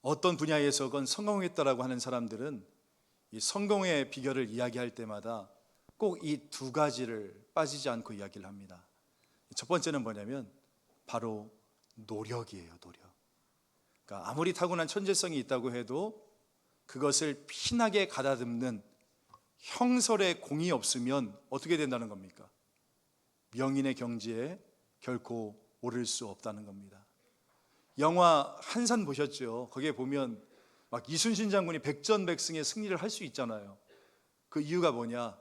어떤 분야에서건 성공했다라고 하는 사람들은 이 성공의 비결을 이야기할 때마다 꼭 이 두 가지를 빠지지 않고 이야기를 합니다. 첫 번째는 뭐냐면 바로 노력이에요. 노력. 그러니까 아무리 타고난 천재성이 있다고 해도 그것을 피나게 가다듬는 형설의 공이 없으면 어떻게 된다는 겁니까? 명인의 경지에 결코 오를 수 없다는 겁니다. 영화 한산 보셨죠? 거기에 보면 막 이순신 장군이 백전백승의 승리를 할 수 있잖아요. 그 이유가 뭐냐?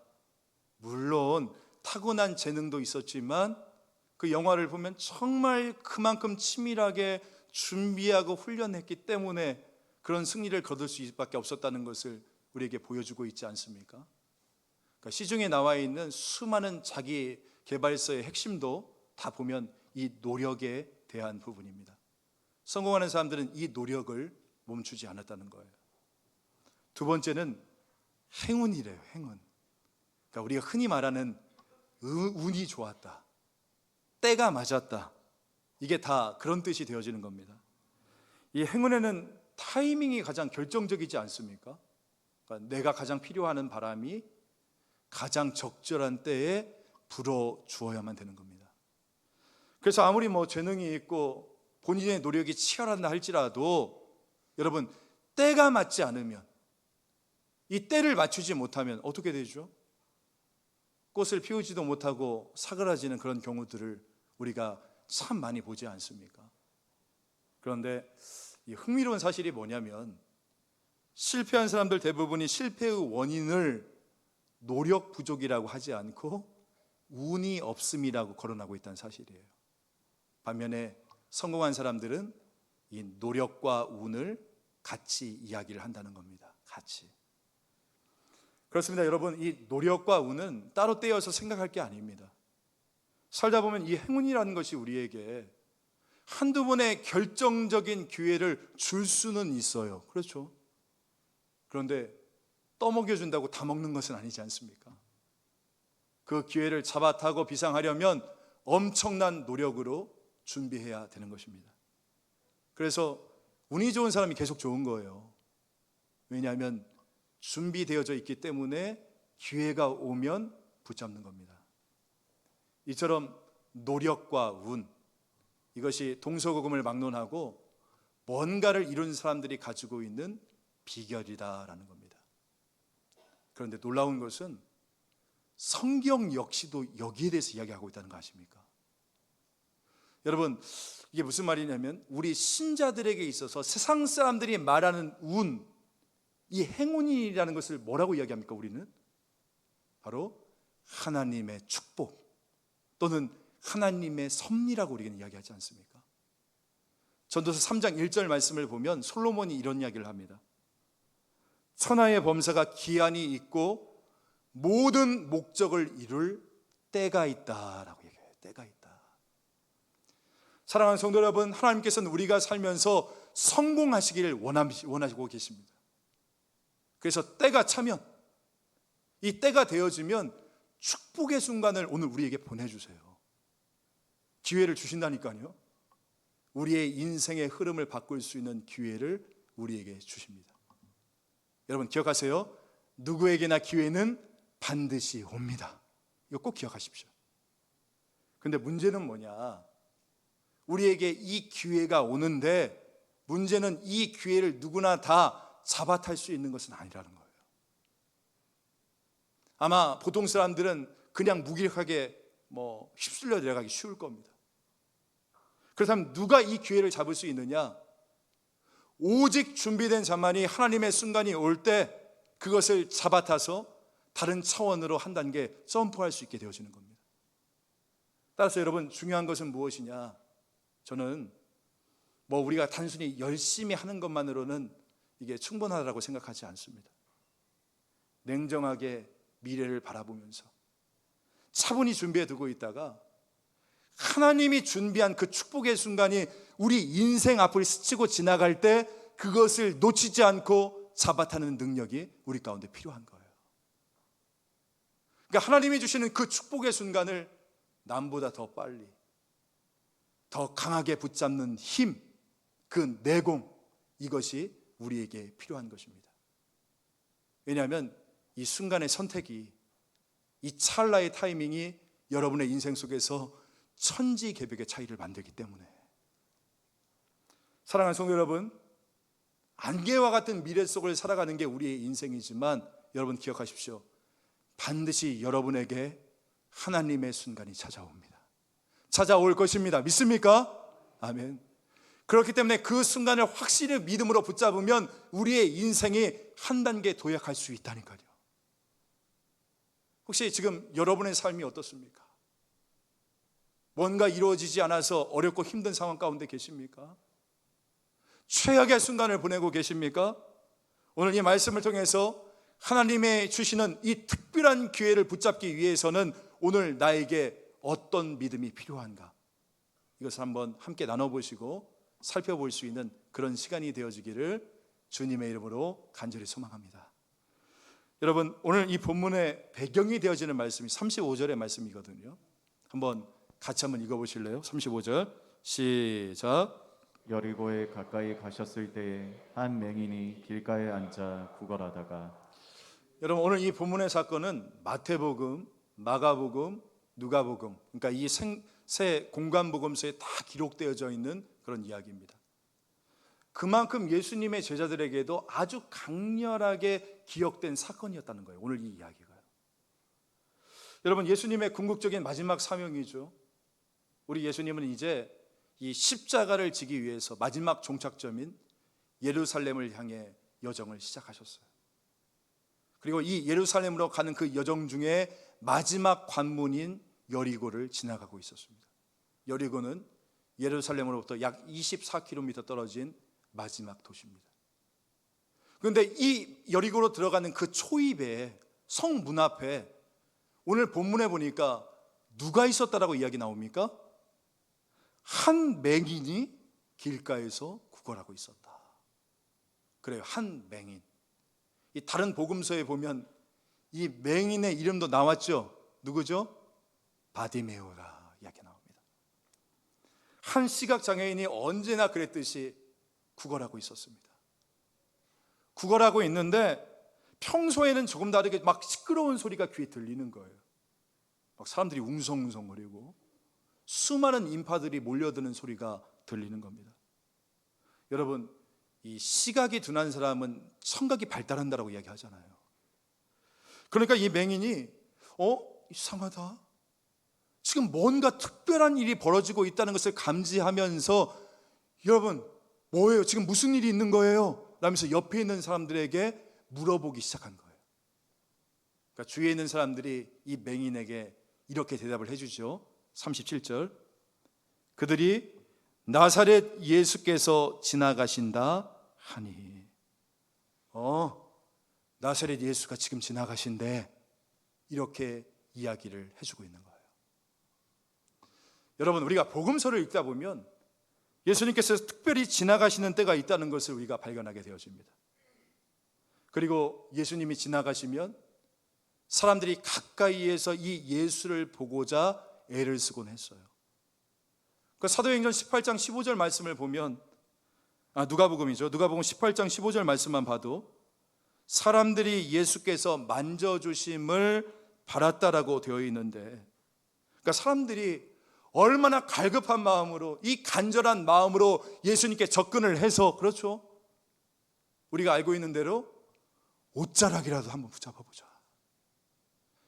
물론 타고난 재능도 있었지만 그 영화를 보면 정말 그만큼 치밀하게 준비하고 훈련했기 때문에 그런 승리를 거둘 수밖에 없었다는 것을 우리에게 보여주고 있지 않습니까? 그러니까 시중에 나와 있는 수많은 자기 개발서의 핵심도 다 보면 이 노력에 대한 부분입니다. 성공하는 사람들은 이 노력을 멈추지 않았다는 거예요. 두 번째는 행운이래요. 행운. 그러니까 우리가 흔히 말하는 운이 좋았다, 때가 맞았다, 이게 다 그런 뜻이 되어지는 겁니다. 이 행운에는 타이밍이 가장 결정적이지 않습니까? 그러니까 내가 가장 필요하는 바람이 가장 적절한 때에 불어 주어야만 되는 겁니다. 그래서 아무리 재능이 있고 본인의 노력이 치열하다 할지라도 여러분, 때가 맞지 않으면, 이 때를 맞추지 못하면 어떻게 되죠? 꽃을 피우지도 못하고 사그라지는 그런 경우들을 우리가 참 많이 보지 않습니까? 그런데 이 흥미로운 사실이 뭐냐면 실패한 사람들 대부분이 실패의 원인을 노력 부족이라고 하지 않고 운이 없음이라고 거론하고 있다는 사실이에요. 반면에 성공한 사람들은 이 노력과 운을 같이 이야기를 한다는 겁니다. 같이. 그렇습니다. 여러분, 이 노력과 운은 따로 떼어서 생각할 게 아닙니다. 살다 보면 이 행운이라는 것이 우리에게 한두 번의 결정적인 기회를 줄 수는 있어요. 그렇죠? 그런데 떠먹여준다고 다 먹는 것은 아니지 않습니까? 그 기회를 잡아타고 비상하려면 엄청난 노력으로 준비해야 되는 것입니다. 그래서 운이 좋은 사람이 계속 좋은 거예요. 왜냐하면 준비되어져 있기 때문에 기회가 오면 붙잡는 겁니다. 이처럼 노력과 운, 이것이 동서고금을 막론하고 뭔가를 이룬 사람들이 가지고 있는 비결이다라는 겁니다. 그런데 놀라운 것은 성경 역시도 여기에 대해서 이야기하고 있다는 거 아십니까? 여러분, 이게 무슨 말이냐면 우리 신자들에게 있어서 세상 사람들이 말하는 운, 이 행운이라는 것을 뭐라고 이야기합니까? 우리는 바로 하나님의 축복 또는 하나님의 섭리라고 우리는 이야기하지 않습니까? 전도서 3장 1절 말씀을 보면 솔로몬이 이런 이야기를 합니다. 천하의 범사가 기한이 있고 모든 목적을 이룰 때가 있다라고 얘기해요. 때가 있다. 사랑하는 성도 여러분, 하나님께서는 우리가 살면서 성공하시기를 원하시고 계십니다. 그래서 때가 차면, 이 때가 되어지면 축복의 순간을 오늘 우리에게 보내주세요. 기회를 주신다니까요. 우리의 인생의 흐름을 바꿀 수 있는 기회를 우리에게 주십니다. 여러분 기억하세요. 누구에게나 기회는 반드시 옵니다. 이거 꼭 기억하십시오. 근데 문제는 뭐냐? 우리에게 이 기회가 오는데 문제는 이 기회를 누구나 다 잡아탈 수 있는 것은 아니라는 거예요. 아마 보통 사람들은 그냥 무기력하게 휩쓸려 내려가기 쉬울 겁니다. 그렇다면 누가 이 기회를 잡을 수 있느냐? 오직 준비된 자만이 하나님의 순간이 올 때 그것을 잡아타서 다른 차원으로 한 단계 점프할 수 있게 되어지는 겁니다. 따라서 여러분, 중요한 것은 무엇이냐? 저는 우리가 단순히 열심히 하는 것만으로는 이게 충분하다고 생각하지 않습니다. 냉정하게 미래를 바라보면서 차분히 준비해 두고 있다가 하나님이 준비한 그 축복의 순간이 우리 인생 앞을 스치고 지나갈 때 그것을 놓치지 않고 잡아타는 능력이 우리 가운데 필요한 거예요. 그러니까 하나님이 주시는 그 축복의 순간을 남보다 더 빨리, 더 강하게 붙잡는 힘, 그 내공, 이것이 우리에게 필요한 것입니다. 왜냐하면 이 순간의 선택이, 이 찰나의 타이밍이 여러분의 인생 속에서 천지개벽의 차이를 만들기 때문에, 사랑하는 성도 여러분, 안개와 같은 미래 속을 살아가는 게 우리의 인생이지만 여러분 기억하십시오. 반드시 여러분에게 하나님의 순간이 찾아옵니다. 찾아올 것입니다. 믿습니까? 아멘. 그렇기 때문에 그 순간을 확실히 믿음으로 붙잡으면 우리의 인생이 한 단계 도약할 수 있다니까요. 혹시 지금 여러분의 삶이 어떻습니까? 뭔가 이루어지지 않아서 어렵고 힘든 상황 가운데 계십니까? 최악의 순간을 보내고 계십니까? 오늘 이 말씀을 통해서 하나님의 주시는 이 특별한 기회를 붙잡기 위해서는 오늘 나에게 어떤 믿음이 필요한가? 이것을 한번 함께 나눠보시고 살펴볼 수 있는 그런 시간이 되어지기를 주님의 이름으로 간절히 소망합니다. 여러분, 오늘 이 본문의 배경이 되어지는 말씀이 35절의 말씀이거든요. 한번 같이 한번 읽어보실래요? 35절 시작. 여리고에 가까이 가셨을 때에 한 맹인이 길가에 앉아 구걸하다가. 여러분, 오늘 이 본문의 사건은 마태복음, 마가복음, 누가복음, 그러니까 이 세 공관복음서에 다 기록되어져 있는 그런 이야기입니다. 그만큼 예수님의 제자들에게도 아주 강렬하게 기억된 사건이었다는 거예요. 오늘 이 이야기가요. 여러분, 예수님의 궁극적인 마지막 사명이죠. 우리 예수님은 이제 이 십자가를 지기 위해서 마지막 종착점인 예루살렘을 향해 여정을 시작하셨어요. 그리고 이 예루살렘으로 가는 그 여정 중에 마지막 관문인 여리고를 지나가고 있었습니다. 여리고는 예루살렘으로부터 약 24km 떨어진 마지막 도시입니다. 그런데 이 여리고로 들어가는 그 초입에, 성문 앞에 오늘 본문에 보니까 누가 있었다라고 이야기 나옵니까? 한 맹인이 길가에서 구걸하고 있었다. 그래요, 한 맹인. 이 다른 복음서에 보면 이 맹인의 이름도 나왔죠. 누구죠? 바디메오라 이야기 나옵니다. 한 시각장애인이 언제나 그랬듯이 구걸하고 있었습니다. 구걸하고 있는데 평소에는 조금 다르게 막 시끄러운 소리가 귀에 들리는 거예요. 막 사람들이 웅성웅성거리고 수많은 인파들이 몰려드는 소리가 들리는 겁니다. 여러분, 이 시각이 둔한 사람은 청각이 발달한다라고 이야기하잖아요. 그러니까 이 맹인이 이상하다, 지금 뭔가 특별한 일이 벌어지고 있다는 것을 감지하면서, 여러분 뭐예요? 지금 무슨 일이 있는 거예요? 라면서 옆에 있는 사람들에게 물어보기 시작한 거예요. 그러니까 주위에 있는 사람들이 이 맹인에게 이렇게 대답을 해주죠. 37절, 그들이 나사렛 예수께서 지나가신다 하니. 나사렛 예수가 지금 지나가신대, 이렇게 이야기를 해주고 있는 거예요. 여러분, 우리가 복음서를 읽다 보면 예수님께서 특별히 지나가시는 때가 있다는 것을 우리가 발견하게 되어집니다. 그리고 예수님이 지나가시면 사람들이 가까이에서 이 예수를 보고자 애를 쓰곤 했어요. 그 사도행전 18장 15절 말씀을 보면, 누가복음이죠. 누가복음 18장 15절 말씀만 봐도 사람들이 예수께서 만져주심을 바랐다라고 되어 있는데, 그러니까 사람들이 얼마나 갈급한 마음으로, 이 간절한 마음으로 예수님께 접근을 해서, 그렇죠, 우리가 알고 있는 대로 옷자락이라도 한번 붙잡아 보자,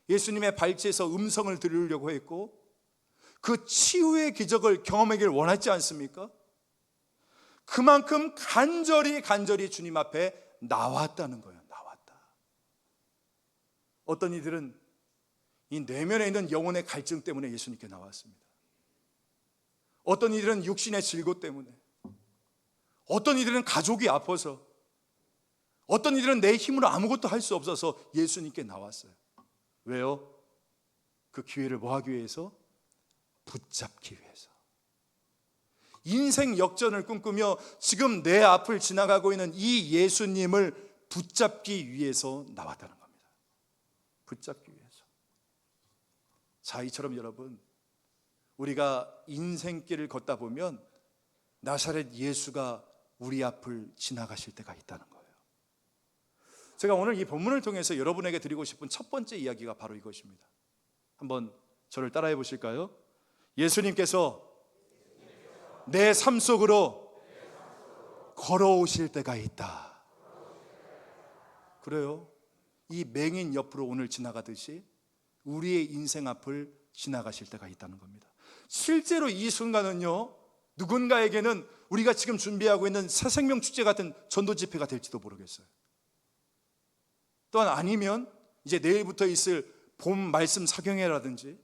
예수님의 발치에서 음성을 들으려고 했고 그 치유의 기적을 경험하기를 원하지 않습니까? 그만큼 간절히 주님 앞에 나왔다는 거예요. 나왔다. 어떤 이들은 이 내면에 있는 영혼의 갈증 때문에 예수님께 나왔습니다. 어떤 이들은 육신의 질고 때문에, 어떤 이들은 가족이 아파서, 어떤 이들은 내 힘으로 아무것도 할 수 없어서 예수님께 나왔어요. 왜요? 그 기회를 뭐 하기 위해서? 붙잡기 위해서. 인생 역전을 꿈꾸며 지금 내 앞을 지나가고 있는 이 예수님을 붙잡기 위해서 나왔다는 겁니다. 붙잡기 위해서. 자, 이처럼 여러분, 우리가 인생길을 걷다 보면 나사렛 예수가 우리 앞을 지나가실 때가 있다는 거예요. 제가 오늘 이 본문을 통해서 여러분에게 드리고 싶은 첫 번째 이야기가 바로 이것입니다. 한번 저를 따라해 보실까요? 예수님께서 내 삶 속으로 걸어오실 때가 있다. 그래요. 이 맹인 옆으로 오늘 지나가듯이 우리의 인생 앞을 지나가실 때가 있다는 겁니다. 실제로 이 순간은요, 누군가에게는 우리가 지금 준비하고 있는 새생명 축제 같은 전도 집회가 될지도 모르겠어요. 또한 아니면 이제 내일부터 있을 봄 말씀 사경회라든지,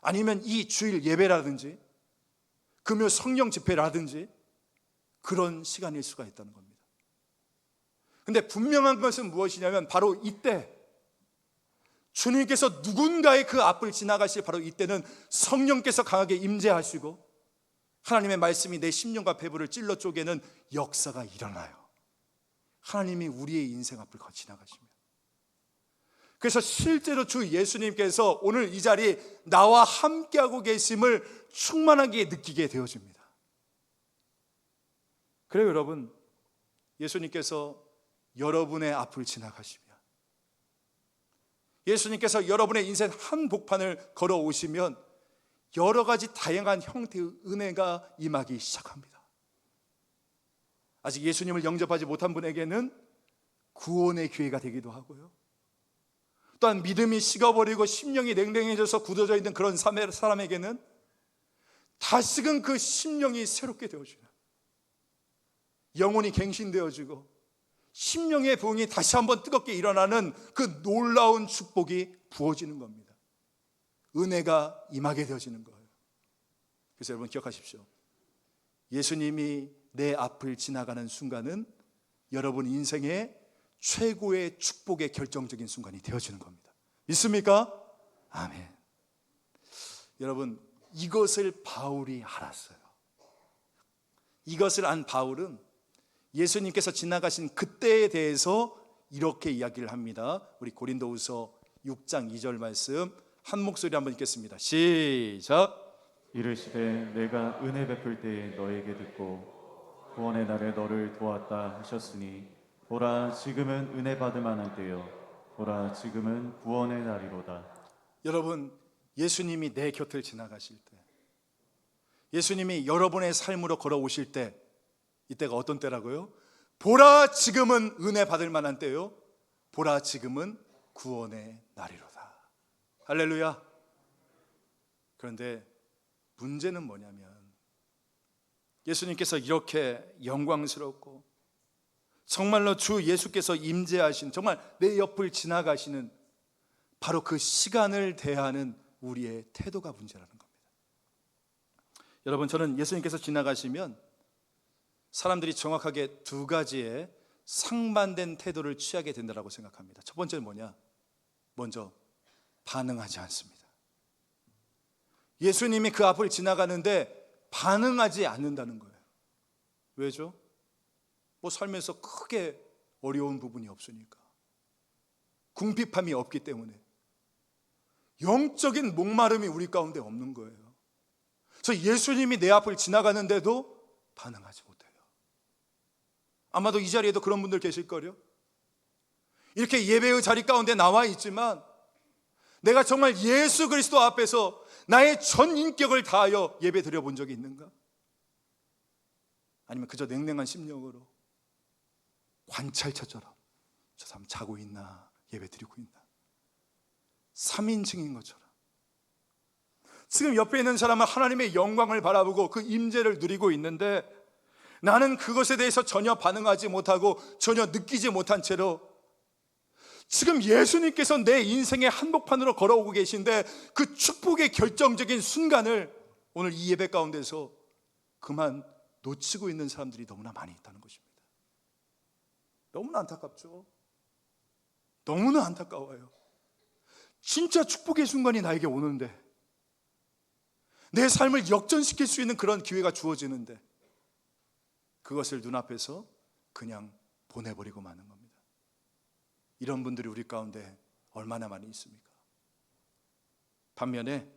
아니면 이 주일 예배라든지, 금요 성령 집회라든지, 그런 시간일 수가 있다는 겁니다. 근데 분명한 것은 무엇이냐면 바로 이때 주님께서 누군가의 그 앞을 지나가실 바로 이때는 성령께서 강하게 임재하시고 하나님의 말씀이 내 심령과 배부를 찔러 쪼개는 역사가 일어나요. 하나님이 우리의 인생 앞을 지나가십니다. 그래서 실제로 주 예수님께서 오늘 이 자리 나와 함께하고 계심을 충만하게 느끼게 되어집니다. 그래요, 여러분. 예수님께서 여러분의 앞을 지나가시며 예수님께서 여러분의 인생 한복판을 걸어오시면 여러 가지 다양한 형태의 은혜가 임하기 시작합니다. 아직 예수님을 영접하지 못한 분에게는 구원의 기회가 되기도 하고요, 또한 믿음이 식어버리고 심령이 냉랭해져서 굳어져 있는 그런 사람에게는 다시금 그 심령이 새롭게 되어지는, 영혼이 갱신되어지고 심령의 부흥이 다시 한번 뜨겁게 일어나는 그 놀라운 축복이 부어지는 겁니다. 은혜가 임하게 되어지는 거예요. 그래서 여러분 기억하십시오. 예수님이 내 앞을 지나가는 순간은 여러분 인생의 최고의 축복의 결정적인 순간이 되어지는 겁니다. 믿습니까? 아멘. 여러분, 이것을 바울이 알았어요. 이것을 안 바울은 예수님께서 지나가신 그때에 대해서 이렇게 이야기를 합니다. 우리 고린도후서 6장 2절 말씀 한 목소리 한번 읽겠습니다. 시작. 이르시되 내가 은혜 베풀 때에 너에게 듣고 구원의 날에 너를 도왔다 하셨으니 보라 지금은 은혜 받을 만한 때요 보라 지금은 구원의 날이로다. 여러분, 예수님이 내 곁을 지나가실 때, 예수님이 여러분의 삶으로 걸어오실 때, 이때가 어떤 때라고요? 보라 지금은 은혜 받을 만한 때요 보라 지금은 구원의 날이로다. 할렐루야. 그런데 문제는 뭐냐면 예수님께서 이렇게 영광스럽고 정말로 주 예수께서 임재하신, 정말 내 옆을 지나가시는 바로 그 시간을 대하는 우리의 태도가 문제라는 겁니다. 여러분, 저는 예수님께서 지나가시면 사람들이 정확하게 두 가지의 상반된 태도를 취하게 된다고 생각합니다. 첫 번째는 뭐냐? 먼저 반응하지 않습니다. 예수님이 그 앞을 지나가는데 반응하지 않는다는 거예요. 왜죠? 뭐 살면서 크게 어려운 부분이 없으니까, 궁핍함이 없기 때문에, 영적인 목마름이 우리 가운데 없는 거예요. 그래서 예수님이 내 앞을 지나가는데도 반응하지 못해요. 아마도 이 자리에도 그런 분들 계실 거요. 이렇게 예배의 자리 가운데 나와 있지만 내가 정말 예수 그리스도 앞에서 나의 전 인격을 다하여 예배 드려 본 적이 있는가? 아니면 그저 냉랭한 심령으로 관찰차처럼 저 사람 자고 있나, 예배 드리고 있나, 3인칭인 것처럼 지금 옆에 있는 사람은 하나님의 영광을 바라보고 그 임재를 누리고 있는데 나는 그것에 대해서 전혀 반응하지 못하고 전혀 느끼지 못한 채로 지금 예수님께서 내 인생의 한복판으로 걸어오고 계신데 그 축복의 결정적인 순간을 오늘 이 예배 가운데서 그만 놓치고 있는 사람들이 너무나 많이 있다는 것입니다. 너무나 안타깝죠. 너무나 안타까워요. 진짜 축복의 순간이 나에게 오는데, 내 삶을 역전시킬 수 있는 그런 기회가 주어지는데 그것을 눈앞에서 그냥 보내버리고 마는 겁니다. 이런 분들이 우리 가운데 얼마나 많이 있습니까? 반면에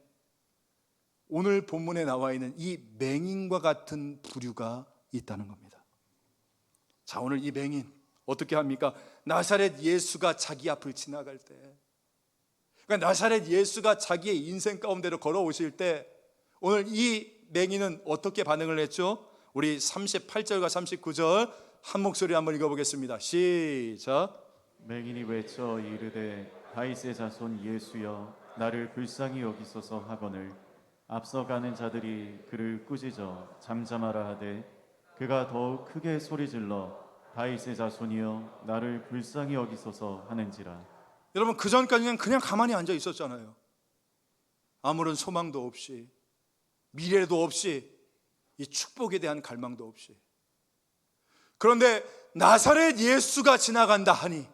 오늘 본문에 나와 있는 이 맹인과 같은 부류가 있다는 겁니다. 자, 오늘 이 맹인 어떻게 합니까? 나사렛 예수가 자기 앞을 지나갈 때, 그러니까 나사렛 예수가 자기의 인생 가운데로 걸어오실 때 오늘 이 맹인은 어떻게 반응을 했죠? 우리 38절과 39절 한 목소리 한번 읽어보겠습니다. 시작. 맹인이 외쳐 이르되 다윗의 자손 예수여 나를 불쌍히 여기소서 하거늘 앞서가는 자들이 그를 꾸짖어 잠잠하라 하되 그가 더욱 크게 소리질러 다윗의 자손이여 나를 불쌍히 여기소서 하는지라. 여러분, 그 전까지는 그냥 가만히 앉아 있었잖아요. 아무런 소망도 없이, 미래도 없이, 이 축복에 대한 갈망도 없이. 그런데 나사렛 예수가 지나간다 하니,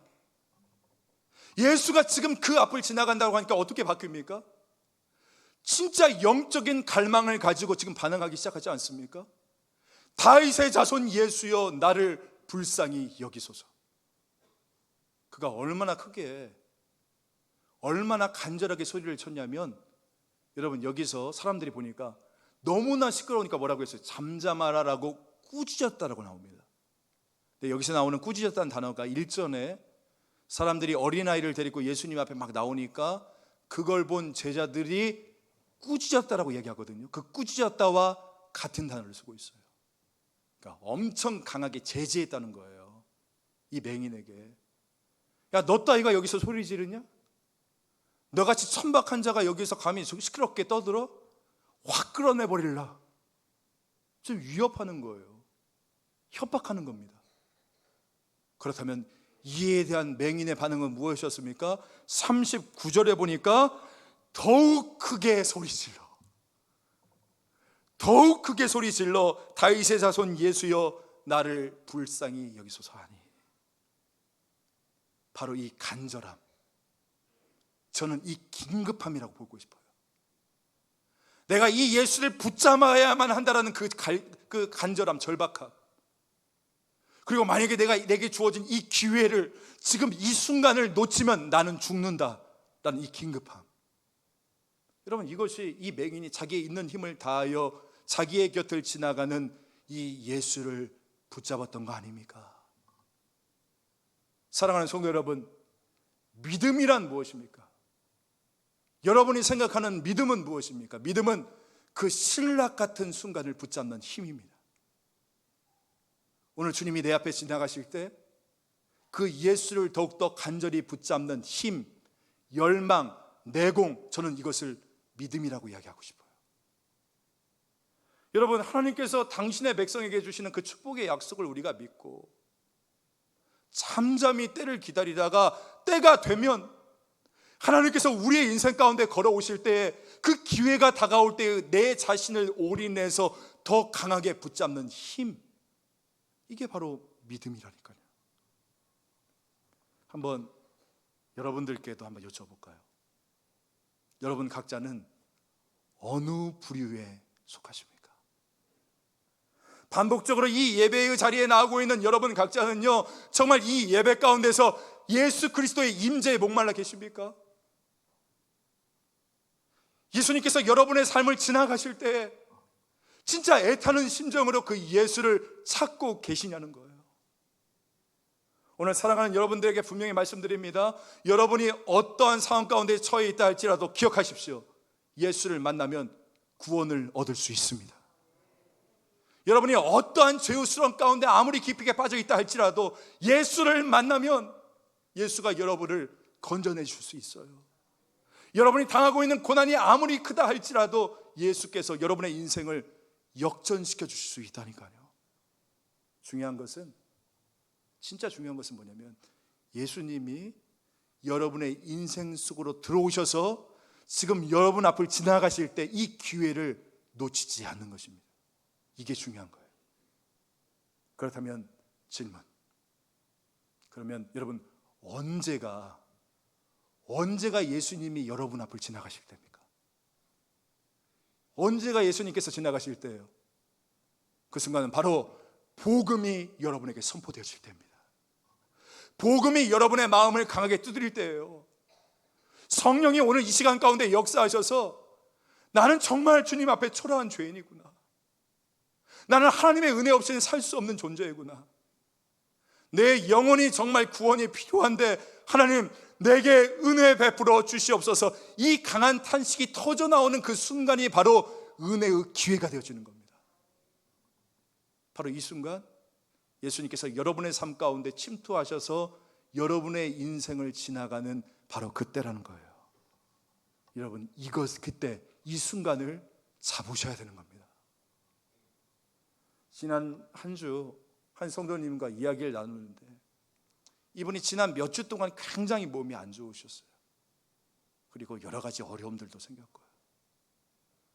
예수가 지금 그 앞을 지나간다고 하니까 어떻게 바뀝니까? 진짜 영적인 갈망을 가지고 지금 반응하기 시작하지 않습니까? 다윗의 자손 예수여 나를 불쌍히 여기소서. 그가 얼마나 크게, 얼마나 간절하게 소리를 쳤냐면, 여러분, 여기서 사람들이 보니까 너무나 시끄러우니까 뭐라고 했어요? 잠잠하라라고 꾸짖었다라고 나옵니다. 근데 여기서 나오는 꾸짖었다는 단어가 일전에 사람들이 어린아이를 데리고 예수님 앞에 막 나오니까 그걸 본 제자들이 꾸짖었다라고 얘기하거든요. 그 꾸짖었다와 같은 단어를 쓰고 있어요. 그러니까 엄청 강하게 제지했다는 거예요, 이 맹인에게. 야, 너 따위가 여기서 소리 지르냐? 너같이 천박한 자가 여기서 감히 시끄럽게 떠들어? 확 끌어내버릴라. 좀 위협하는 거예요. 협박하는 겁니다. 그렇다면 이에 대한 맹인의 반응은 무엇이었습니까? 39절에 보니까 더욱 크게 소리질러, 더욱 크게 소리질러 다윗의 자손 예수여 나를 불쌍히 여기소서 하니. 바로 이 간절함, 저는 이 긴급함이라고 보고 싶어요. 내가 이 예수를 붙잡아야만 한다라는 그 간절함, 절박함, 그리고 만약에 내게 주어진 이 기회를, 지금 이 순간을 놓치면 나는 죽는다라는 이 긴급함. 여러분, 이것이 이 맹인이 자기의 있는 힘을 다하여 자기의 곁을 지나가는 이 예수를 붙잡았던 거 아닙니까? 사랑하는 성도 여러분, 믿음이란 무엇입니까? 여러분이 생각하는 믿음은 무엇입니까? 믿음은 그 신락 같은 순간을 붙잡는 힘입니다. 오늘 주님이 내 앞에 지나가실 때 그 예수를 더욱더 간절히 붙잡는 힘, 열망, 내공, 저는 이것을 믿음이라고 이야기하고 싶어요. 여러분, 하나님께서 당신의 백성에게 주시는 그 축복의 약속을 우리가 믿고 잠잠히 때를 기다리다가 때가 되면 하나님께서 우리의 인생 가운데 걸어오실 때에 그 기회가 다가올 때에 내 자신을 올인해서 더 강하게 붙잡는 힘, 이게 바로 믿음이라니까요. 한번 여러분들께도 한번 여쭤볼까요? 여러분 각자는 어느 부류에 속하십니까? 반복적으로 이 예배의 자리에 나오고 있는 여러분 각자는요, 정말 이 예배 가운데서 예수 그리스도의 임재에 목말라 계십니까? 예수님께서 여러분의 삶을 지나가실 때 진짜 애타는 심정으로 그 예수를 찾고 계시냐는 거예요. 오늘 사랑하는 여러분들에게 분명히 말씀드립니다. 여러분이 어떠한 상황 가운데 처해 있다 할지라도 기억하십시오. 예수를 만나면 구원을 얻을 수 있습니다. 여러분이 어떠한 죄우스러운 가운데 아무리 깊게 빠져 있다 할지라도 예수를 만나면 예수가 여러분을 건져내 줄 수 있어요. 여러분이 당하고 있는 고난이 아무리 크다 할지라도 예수께서 여러분의 인생을 역전시켜 주실 수 있다니까요. 중요한 것은, 진짜 중요한 것은 뭐냐면 예수님이 여러분의 인생 속으로 들어오셔서 지금 여러분 앞을 지나가실 때 이 기회를 놓치지 않는 것입니다. 이게 중요한 거예요. 그렇다면 질문, 그러면 여러분 언제가 예수님이 여러분 앞을 지나가실 때입니까? 언제가 예수님께서 지나가실 때예요? 그 순간은 바로 복음이 여러분에게 선포되어질 때입니다. 복음이 여러분의 마음을 강하게 두드릴 때예요. 성령이 오늘 이 시간 가운데 역사하셔서 나는 정말 주님 앞에 초라한 죄인이구나, 나는 하나님의 은혜 없이는 살 수 없는 존재이구나, 내 영혼이 정말 구원이 필요한데 하나님 내게 은혜 베풀어 주시옵소서. 이 강한 탄식이 터져 나오는 그 순간이 바로 은혜의 기회가 되어지는 겁니다. 바로 이 순간 예수님께서 여러분의 삶 가운데 침투하셔서 여러분의 인생을 지나가는 바로 그때라는 거예요. 여러분, 그때 이 순간을 잡으셔야 되는 겁니다. 지난 한 주 한 성도님과 이야기를 나누는데 이분이 지난 몇 주 동안 굉장히 몸이 안 좋으셨어요. 그리고 여러 가지 어려움들도 생겼고요.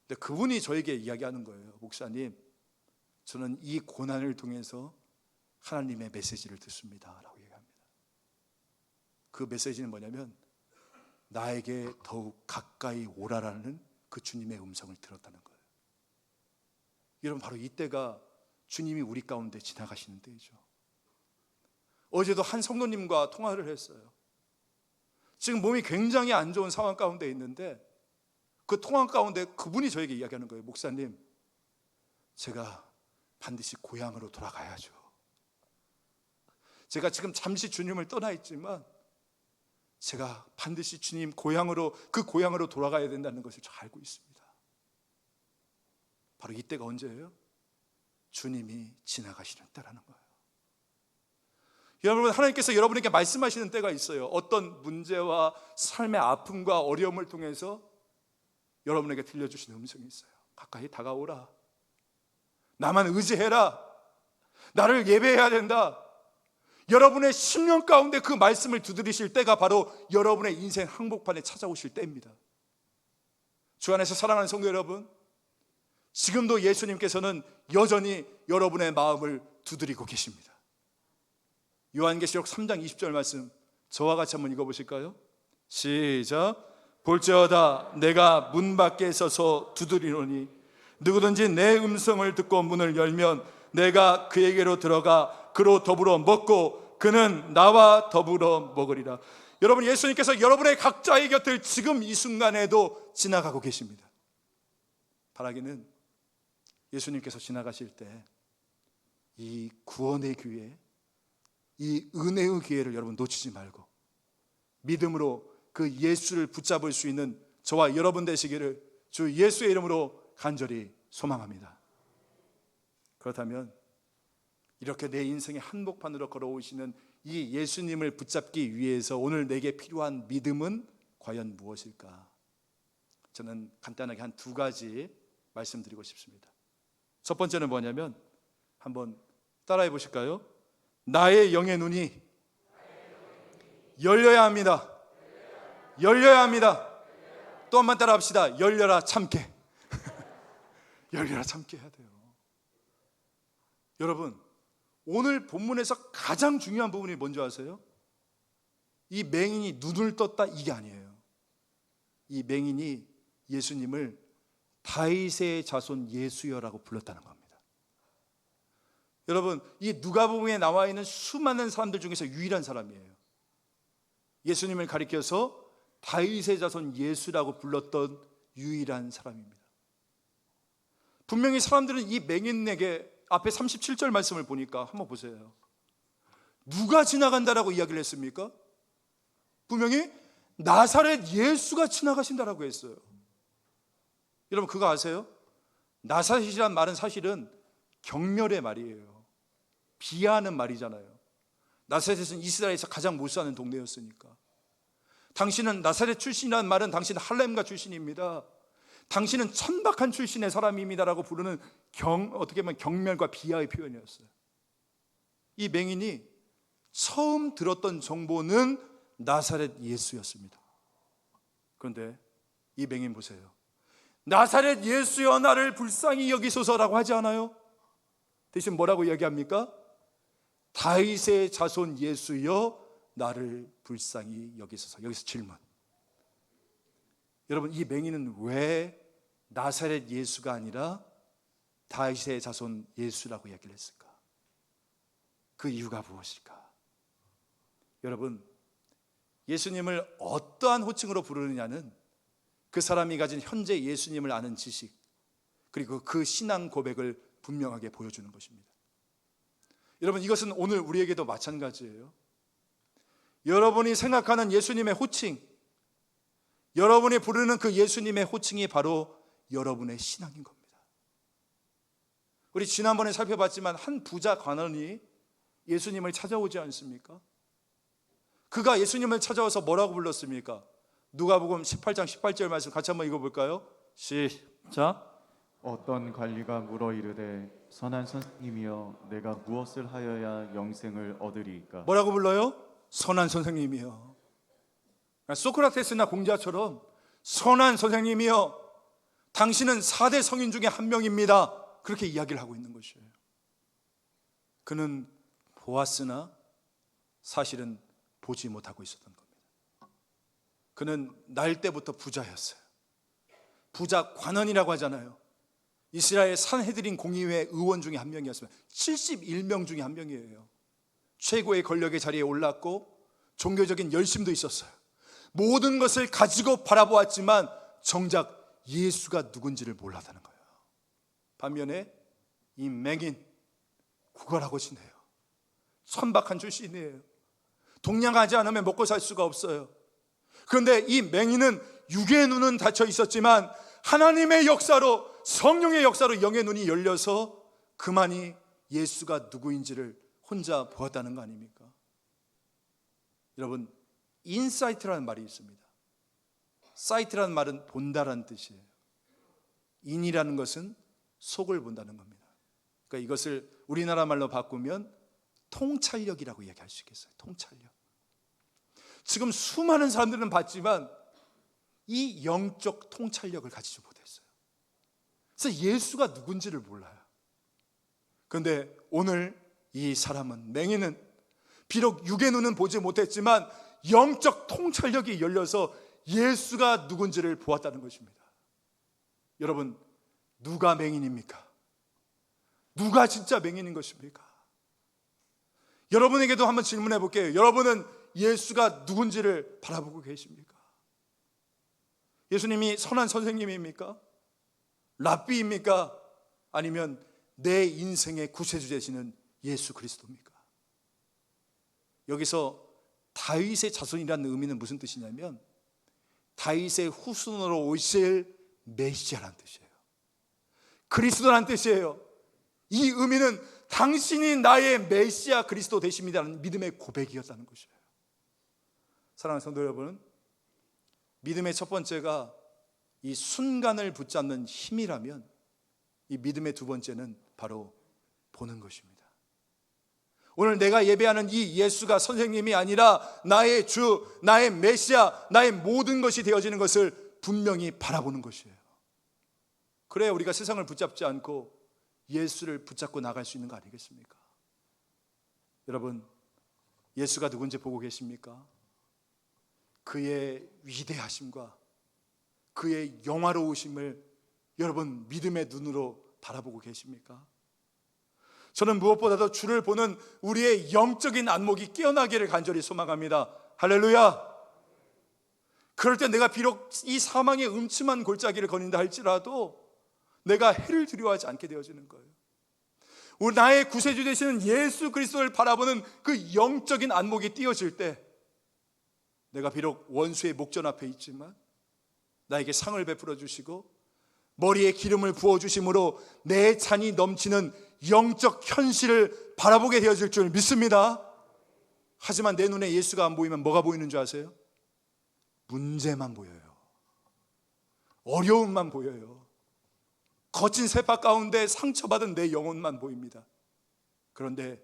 근데 그분이 저에게 이야기하는 거예요. 목사님, 저는 이 고난을 통해서 하나님의 메시지를 듣습니다 라고 얘기합니다. 그 메시지는 뭐냐면 나에게 더욱 가까이 오라라는 그 주님의 음성을 들었다는 거예요. 여러분, 바로 이때가 주님이 우리 가운데 지나가시는 때이죠. 어제도 한 성도님과 통화를 했어요. 지금 몸이 굉장히 안 좋은 상황 가운데 있는데 그 통화 가운데 그분이 저에게 이야기하는 거예요. 목사님, 제가 반드시 고향으로 돌아가야죠. 제가 지금 잠시 주님을 떠나 있지만 제가 반드시 주님 그 고향으로 돌아가야 된다는 것을 잘 알고 있습니다. 바로 이때가 언제예요? 주님이 지나가시는 때라는 거예요. 여러분, 하나님께서 여러분에게 말씀하시는 때가 있어요. 어떤 문제와 삶의 아픔과 어려움을 통해서 여러분에게 들려주시는 음성이 있어요. 가까이 다가오라. 나만 의지해라. 나를 예배해야 된다. 여러분의 심령 가운데 그 말씀을 두드리실 때가 바로 여러분의 인생 항복판에 찾아오실 때입니다. 주 안에서 사랑하는 성도 여러분, 지금도 예수님께서는 여전히 여러분의 마음을 두드리고 계십니다. 요한계시록 3장 20절 말씀 저와 같이 한번 읽어보실까요? 시작. 볼지어다 내가 문 밖에 서서 두드리노니 누구든지 내 음성을 듣고 문을 열면 내가 그에게로 들어가 그로 더불어 먹고 그는 나와 더불어 먹으리라. 여러분, 예수님께서 여러분의 각자의 곁을 지금 이 순간에도 지나가고 계십니다. 바라기는 예수님께서 지나가실 때 이 구원의 기회, 이 은혜의 기회를 여러분 놓치지 말고 믿음으로 그 예수를 붙잡을 수 있는 저와 여러분 되시기를 주 예수의 이름으로 간절히 소망합니다. 그렇다면 이렇게 내 인생의 한복판으로 걸어오시는 이 예수님을 붙잡기 위해서 오늘 내게 필요한 믿음은 과연 무엇일까? 저는 간단하게 한 두 가지 말씀드리고 싶습니다. 첫 번째는 뭐냐면 한번 따라해 보실까요? 나의 영의 눈이 열려야 합니다. 열려야 합니다. 또 한 번 따라 합시다. 열려라 참게. 열려라 참게 해야 돼요. 여러분, 오늘 본문에서 가장 중요한 부분이 뭔지 아세요? 이 맹인이 눈을 떴다 이게 아니에요. 이 맹인이 예수님을 다윗의 자손 예수여라고 불렀다는 겁니다. 여러분, 이 누가복음에 나와 있는 수많은 사람들 중에서 유일한 사람이에요. 예수님을 가리켜서 다윗의 자손 예수라고 불렀던 유일한 사람입니다. 분명히 사람들은 이 맹인에게 앞에 37절 말씀을 보니까 한번 보세요. 누가 지나간다라고 이야기를 했습니까? 분명히 나사렛 예수가 지나가신다라고 했어요. 여러분, 그거 아세요? 나사렛이란 말은 사실은 경멸의 말이에요. 비하하는 말이잖아요. 나사렛은 이스라엘에서 가장 못 사는 동네였으니까. 당신은 나사렛 출신이라는 말은 당신은 할렘가 출신입니다. 당신은 천박한 출신의 사람입니다라고 부르는 어떻게 보면 경멸과 비하의 표현이었어요. 이 맹인이 처음 들었던 정보는 나사렛 예수였습니다. 그런데 이 맹인 보세요. 나사렛 예수여 나를 불쌍히 여기소서라고 하지 않아요? 대신 뭐라고 이야기합니까? 다윗의 자손 예수여 나를 불쌍히 여기소서. 여기서 질문. 여러분, 이 맹인은 왜 나사렛 예수가 아니라 다윗의 자손 예수라고 이야기를 했을까? 그 이유가 무엇일까? 여러분, 예수님을 어떠한 호칭으로 부르느냐는 그 사람이 가진 현재 예수님을 아는 지식, 그리고 그 신앙 고백을 분명하게 보여주는 것입니다. 여러분, 이것은 오늘 우리에게도 마찬가지예요. 여러분이 생각하는 예수님의 호칭, 여러분이 부르는 그 예수님의 호칭이 바로 여러분의 신앙인 겁니다. 우리 지난번에 살펴봤지만 한 부자 관원이 예수님을 찾아오지 않습니까? 그가 예수님을 찾아와서 뭐라고 불렀습니까? 누가복음 18장 18절 말씀 같이 한번 읽어볼까요? 시작. 어떤 관리가 물어 이르되 선한 선생님이여 내가 무엇을 하여야 영생을 얻으리이까? 뭐라고 불러요? 선한 선생님이요. 소크라테스나 공자처럼 선한 선생님이요, 당신은 4대 성인 중에 한 명입니다, 그렇게 이야기를 하고 있는 것이에요. 그는 보았으나 사실은 보지 못하고 있었던 겁니다. 그는 날 때부터 부자였어요. 부자 관원이라고 하잖아요. 이스라엘 산헤드린 공의회 의원 중에 한 명이었습니다. 71명 중에 한 명이에요. 최고의 권력의 자리에 올랐고 종교적인 열심도 있었어요. 모든 것을 가지고 바라보았지만 정작 예수가 누군지를 몰랐다는 거예요. 반면에 이 맹인, 구걸하고 지내요. 천박한 출신이에요. 동냥하지 않으면 먹고 살 수가 없어요. 그런데 이 맹인은 육의 눈은 닫혀 있었지만 하나님의 역사로, 성령의 역사로 영의 눈이 열려서 그만이 예수가 누구인지를 혼자 보았다는 거 아닙니까? 여러분, 인사이트라는 말이 있습니다. 사이트라는 말은 본다라는 뜻이에요. 인이라는 것은 속을 본다는 겁니다. 그러니까 이것을 우리나라 말로 바꾸면 통찰력이라고 얘기할 수 있겠어요. 통찰력. 지금 수많은 사람들은 봤지만 이 영적 통찰력을 가지지 못했어요. 그래서 예수가 누군지를 몰라요. 그런데 오늘 이 사람은, 맹인은 비록 육의 눈은 보지 못했지만 영적 통찰력이 열려서 예수가 누군지를 보았다는 것입니다. 여러분, 누가 맹인입니까? 누가 진짜 맹인인 것입니까? 여러분에게도 한번 질문해 볼게요. 여러분은 예수가 누군지를 바라보고 계십니까? 예수님이 선한 선생님입니까? 랍비입니까? 아니면 내 인생의 구세주 되시는 예수 그리스도입니까? 여기서 다윗의 자손이라는 의미는 무슨 뜻이냐면 다윗의 후손으로 오실 메시아라는 뜻이에요. 그리스도라는 뜻이에요. 이 의미는 당신이 나의 메시아 그리스도 되십니다라는 믿음의 고백이었다는 것이에요. 사랑하는 성도 여러분, 믿음의 첫 번째가 이 순간을 붙잡는 힘이라면 이 믿음의 두 번째는 바로 보는 것입니다. 오늘 내가 예배하는 이 예수가 선생님이 아니라 나의 주, 나의 메시아, 나의 모든 것이 되어지는 것을 분명히 바라보는 것이에요. 그래야 우리가 세상을 붙잡지 않고 예수를 붙잡고 나갈 수 있는 거 아니겠습니까? 여러분, 예수가 누군지 보고 계십니까? 그의 위대하심과 그의 영화로우심을 여러분 믿음의 눈으로 바라보고 계십니까? 저는 무엇보다도 주를 보는 우리의 영적인 안목이 깨어나기를 간절히 소망합니다. 할렐루야! 그럴 때 내가 비록 이 사망의 음침한 골짜기를 거닌다 할지라도 내가 해를 두려워하지 않게 되어지는 거예요. 우리 나의 구세주 되시는 예수 그리스도를 바라보는 그 영적인 안목이 띄어질 때 내가 비록 원수의 목전 앞에 있지만 나에게 상을 베풀어 주시고 머리에 기름을 부어 주심으로 내 잔이 넘치는 영적 현실을 바라보게 되어질 줄 믿습니다. 하지만 내 눈에 예수가 안 보이면 뭐가 보이는 줄 아세요? 문제만 보여요. 어려움만 보여요. 거친 세파 가운데 상처받은 내 영혼만 보입니다. 그런데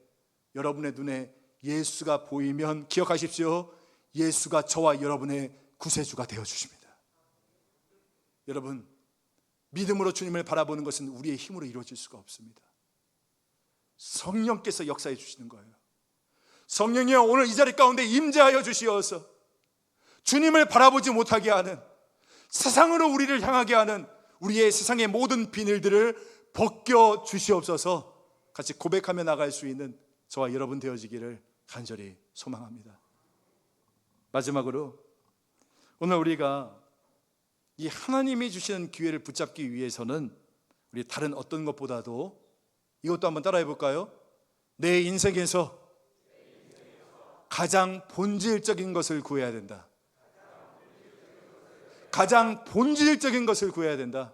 여러분의 눈에 예수가 보이면 기억하십시오. 예수가 저와 여러분의 구세주가 되어주십니다. 여러분, 믿음으로 주님을 바라보는 것은 우리의 힘으로 이루어질 수가 없습니다. 성령께서 역사해 주시는 거예요. 성령이여, 오늘 이 자리 가운데 임재하여 주시어서 주님을 바라보지 못하게 하는, 세상으로 우리를 향하게 하는 우리의 세상의 모든 비늘들을 벗겨 주시옵소서. 같이 고백하며 나갈 수 있는 저와 여러분 되어지기를 간절히 소망합니다. 마지막으로 오늘 우리가 이 하나님이 주시는 기회를 붙잡기 위해서는 우리 다른 어떤 것보다도 이것도 한번 따라해 볼까요? 내 인생에서 가장 본질적인 것을 구해야 된다. 가장 본질적인 것을 구해야 된다.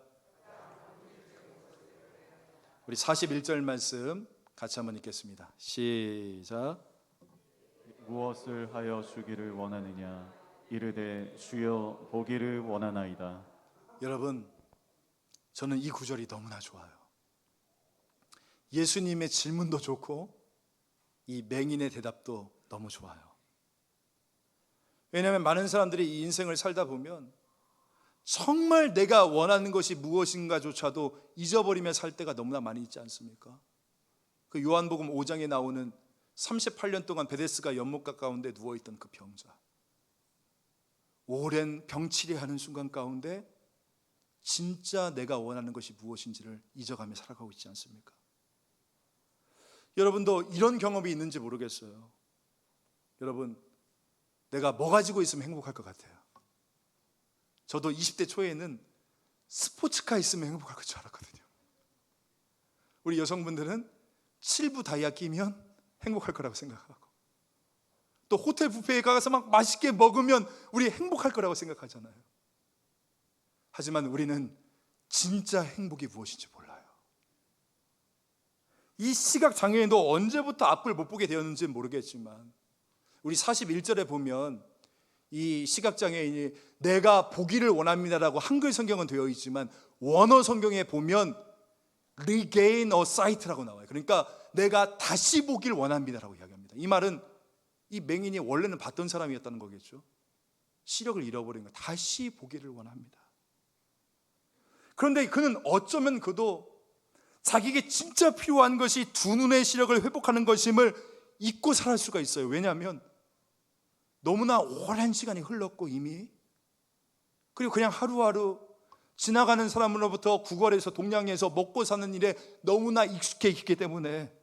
우리 41절 말씀 같이 한번 읽겠습니다. 시작. 무엇을 하여 주기를 원하느냐 이르되 주여 보기를 원하나이다. 여러분, 저는 이 구절이 너무나 좋아요. 예수님의 질문도 좋고 이 맹인의 대답도 너무 좋아요. 왜냐하면 많은 사람들이 이 인생을 살다 보면 정말 내가 원하는 것이 무엇인가조차도 잊어버리며 살 때가 너무나 많이 있지 않습니까? 그 요한복음 5장에 나오는 38년 동안 베데스가 연못가 가운데 누워있던 그 병자, 오랜 병치레하는 순간 가운데 진짜 내가 원하는 것이 무엇인지를 잊어가며 살아가고 있지 않습니까? 여러분도 이런 경험이 있는지 모르겠어요. 여러분, 내가 뭐 가지고 있으면 행복할 것 같아요? 저도 20대 초에는 스포츠카 있으면 행복할 줄 알았거든요. 우리 여성분들은 7부 다이아 끼면 행복할 거라고 생각하고, 또 호텔 뷔페에 가서 막 맛있게 먹으면 우리 행복할 거라고 생각하잖아요. 하지만 우리는 진짜 행복이 무엇인지 몰라요. 이 시각 장애인도 언제부터 앞을 못 보게 되었는지 모르겠지만 우리 41절에 보면 이 시각장애인이 내가 보기를 원합니다라고 한글 성경은 되어 있지만 원어 성경에 보면 regain a sight라고 나와요. 그러니까 내가 다시 보기를 원합니다라고 이야기합니다. 이 말은 이 맹인이 원래는 봤던 사람이었다는 거겠죠. 시력을 잃어버린 거, 다시 보기를 원합니다. 그런데 그는 어쩌면 그도 자기에게 진짜 필요한 것이 두 눈의 시력을 회복하는 것임을 잊고 살 수가 있어요. 왜냐하면 너무나 오랜 시간이 흘렀고 이미, 그리고 그냥 하루하루 지나가는 사람으로부터 구걸해서 동냥해서 먹고 사는 일에 너무나 익숙해 있기 때문에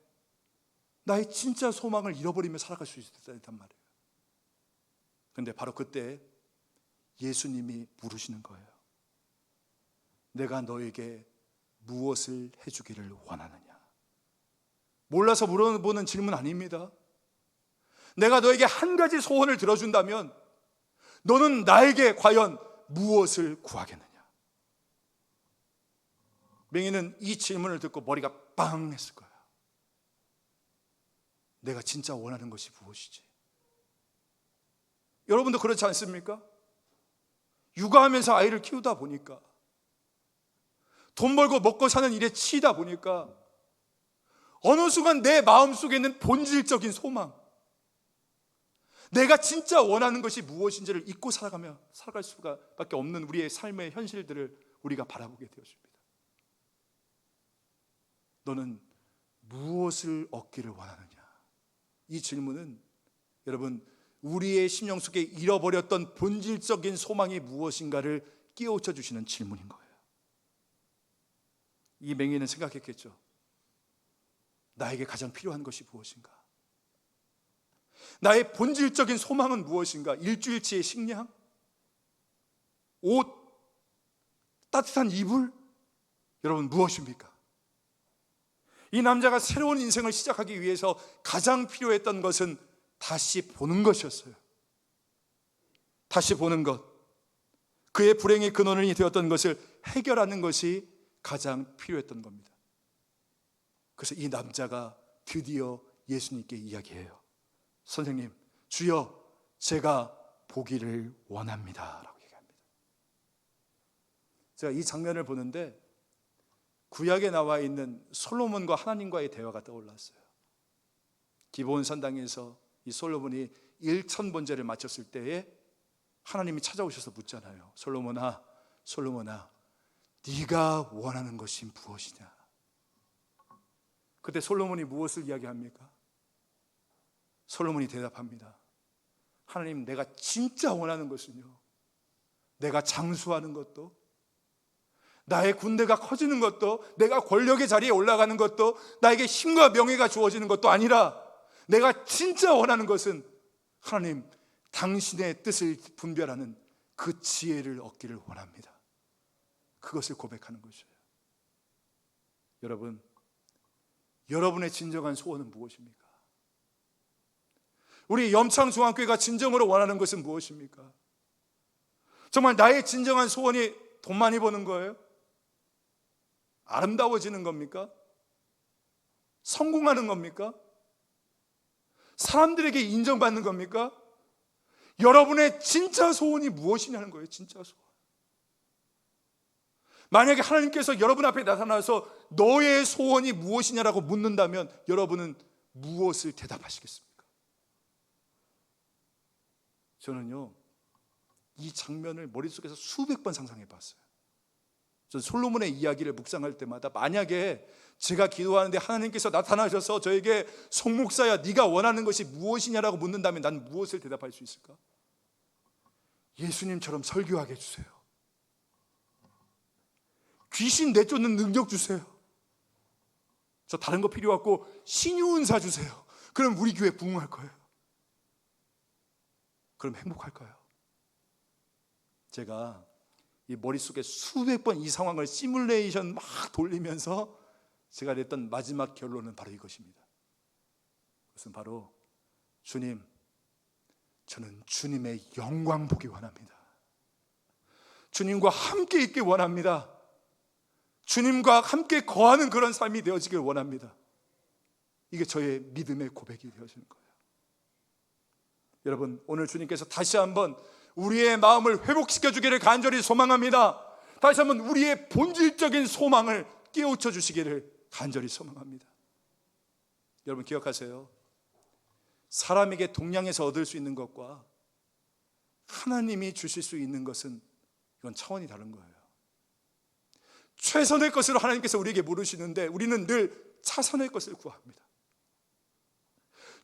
나의 진짜 소망을 잃어버리며 살아갈 수 있단 말이에요. 그런데 바로 그때 예수님이 물으시는 거예요. 내가 너에게 무엇을 해주기를 원하느냐? 몰라서 물어보는 질문 아닙니다. 내가 너에게 한 가지 소원을 들어준다면 너는 나에게 과연 무엇을 구하겠느냐? 맹인은 이 질문을 듣고 머리가 빵 했을 거야. 내가 진짜 원하는 것이 무엇이지? 여러분도 그렇지 않습니까? 육아하면서 아이를 키우다 보니까, 돈 벌고 먹고 사는 일에 치이다 보니까 어느 순간 내 마음속에 있는 본질적인 소망, 내가 진짜 원하는 것이 무엇인지를 잊고 살아갈 수밖에 없는 우리의 삶의 현실들을 우리가 바라보게 되어집니다. 너는 무엇을 얻기를 원하느냐? 이 질문은 여러분, 우리의 심령 속에 잃어버렸던 본질적인 소망이 무엇인가를 깨우쳐 주시는 질문인 거예요. 이 맹인은 생각했겠죠. 나에게 가장 필요한 것이 무엇인가? 나의 본질적인 소망은 무엇인가? 일주일치의 식량? 옷? 따뜻한 이불? 여러분, 무엇입니까? 이 남자가 새로운 인생을 시작하기 위해서 가장 필요했던 것은 다시 보는 것이었어요. 다시 보는 것, 그의 불행의 근원이 되었던 것을 해결하는 것이 가장 필요했던 겁니다. 그래서 이 남자가 드디어 예수님께 이야기해요. 선생님, 주여, 제가 보기를 원합니다 라고 얘기합니다. 제가 이 장면을 보는데 구약에 나와 있는 솔로몬과 하나님과의 대화가 떠올랐어요. 기브온 산당에서 이 솔로몬이 1000번제를 마쳤을 때에 하나님이 찾아오셔서 묻잖아요. 솔로몬아, 솔로몬아, 네가 원하는 것이 무엇이냐? 그때 솔로몬이 무엇을 이야기합니까? 솔로몬이 대답합니다. 하나님, 내가 진짜 원하는 것은요, 내가 장수하는 것도, 나의 군대가 커지는 것도, 내가 권력의 자리에 올라가는 것도, 나에게 힘과 명예가 주어지는 것도 아니라 내가 진짜 원하는 것은 하나님, 당신의 뜻을 분별하는 그 지혜를 얻기를 원합니다. 그것을 고백하는 것이에요. 여러분, 여러분의 진정한 소원은 무엇입니까? 우리 염창중앙교회가 진정으로 원하는 것은 무엇입니까? 정말 나의 진정한 소원이 돈 많이 버는 거예요? 아름다워지는 겁니까? 성공하는 겁니까? 사람들에게 인정받는 겁니까? 여러분의 진짜 소원이 무엇이냐는 거예요. 진짜 소원. 만약에 하나님께서 여러분 앞에 나타나서 너의 소원이 무엇이냐라고 묻는다면 여러분은 무엇을 대답하시겠습니까? 저는요, 이 장면을 머릿속에서 수백 번 상상해 봤어요. 전 솔로몬의 이야기를 묵상할 때마다 만약에 제가 기도하는데 하나님께서 나타나셔서 저에게 송 목사야 네가 원하는 것이 무엇이냐라고 묻는다면 난 무엇을 대답할 수 있을까? 예수님처럼 설교하게 해주세요. 귀신 내쫓는 능력 주세요. 저 다른 거 필요 없고 신유은사 주세요. 그럼 우리 교회 부흥할 거예요. 그럼 행복할까요? 제가 이 머릿속에 수백 번 이 상황을 시뮬레이션 막 돌리면서 제가 냈던 마지막 결론은 바로 이것입니다. 그것은 바로 주님, 저는 주님의 영광 보기 원합니다. 주님과 함께 있기 원합니다. 주님과 함께 거하는 그런 삶이 되어지길 원합니다. 이게 저의 믿음의 고백이 되어지는 거예요. 여러분, 오늘 주님께서 다시 한번 우리의 마음을 회복시켜 주기를 간절히 소망합니다. 다시 한번 우리의 본질적인 소망을 깨우쳐 주시기를 간절히 소망합니다. 여러분 기억하세요. 사람에게 동양에서 얻을 수 있는 것과 하나님이 주실 수 있는 것은 이건 차원이 다른 거예요. 최선의 것으로 하나님께서 우리에게 물으시는데 우리는 늘 차선의 것을 구합니다.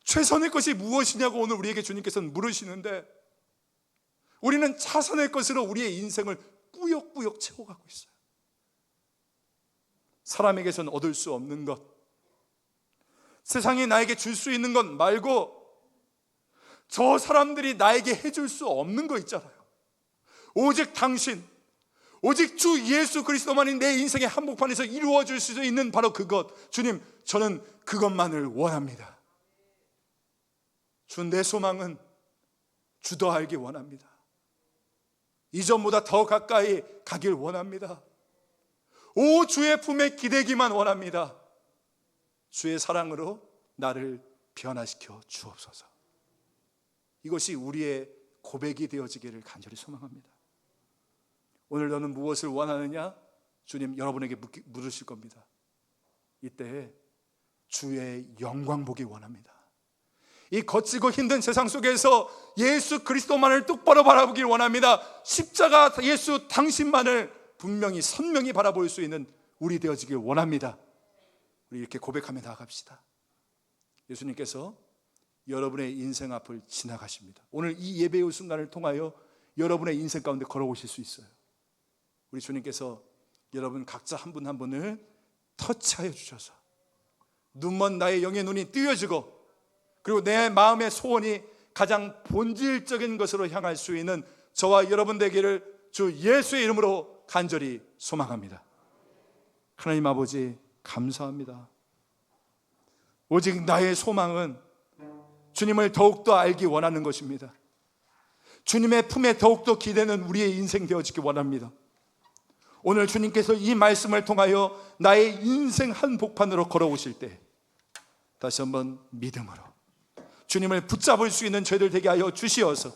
최선의 것이 무엇이냐고 오늘 우리에게 주님께서는 물으시는데 우리는 차선의 것으로 우리의 인생을 꾸역꾸역 채워가고 있어요. 사람에게서는 얻을 수 없는 것, 세상이 나에게 줄 수 있는 것 말고 저 사람들이 나에게 해줄 수 없는 거 있잖아요. 오직 당신, 오직 주 예수 그리스도만이 내 인생의 한복판에서 이루어 줄 수 있는 바로 그것. 주님, 저는 그것만을 원합니다. 주, 내 소망은 주 더 알기 원합니다. 이전보다 더 가까이 가길 원합니다. 오, 주의 품에 기대기만 원합니다. 주의 사랑으로 나를 변화시켜 주옵소서. 이것이 우리의 고백이 되어지기를 간절히 소망합니다. 오늘 너는 무엇을 원하느냐? 주님 여러분에게 물으실 겁니다. 이때 주의 영광 보기 원합니다. 이 거치고 힘든 세상 속에서 예수 그리스도만을 똑바로 바라보길 원합니다. 십자가 예수 당신만을 분명히 선명히 바라볼 수 있는 우리 되어지길 원합니다. 우리 이렇게 고백하며 나아갑시다. 예수님께서 여러분의 인생 앞을 지나가십니다. 오늘 이 예배의 순간을 통하여 여러분의 인생 가운데 걸어오실 수 있어요. 우리 주님께서 여러분 각자 한 분 한 분을 터치하여 주셔서 눈먼 나의 영의 눈이 뜨여지고 그리고 내 마음의 소원이 가장 본질적인 것으로 향할 수 있는 저와 여러분 되기를 주 예수의 이름으로 간절히 소망합니다. 하나님 아버지 감사합니다. 오직 나의 소망은 주님을 더욱더 알기 원하는 것입니다. 주님의 품에 더욱더 기대는 우리의 인생 되어지기 원합니다. 오늘 주님께서 이 말씀을 통하여 나의 인생 한복판으로 걸어오실 때 다시 한번 믿음으로 주님을 붙잡을 수 있는 죄들 되게 하여 주시어서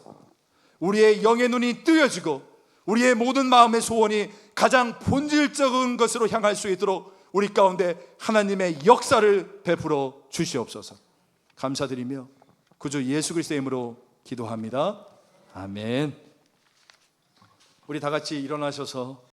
우리의 영의 눈이 뜨여지고 우리의 모든 마음의 소원이 가장 본질적인 것으로 향할 수 있도록 우리 가운데 하나님의 역사를 베풀어 주시옵소서. 감사드리며 구주 예수 그리스도의 이름으로 기도합니다. 아멘. 우리 다 같이 일어나셔서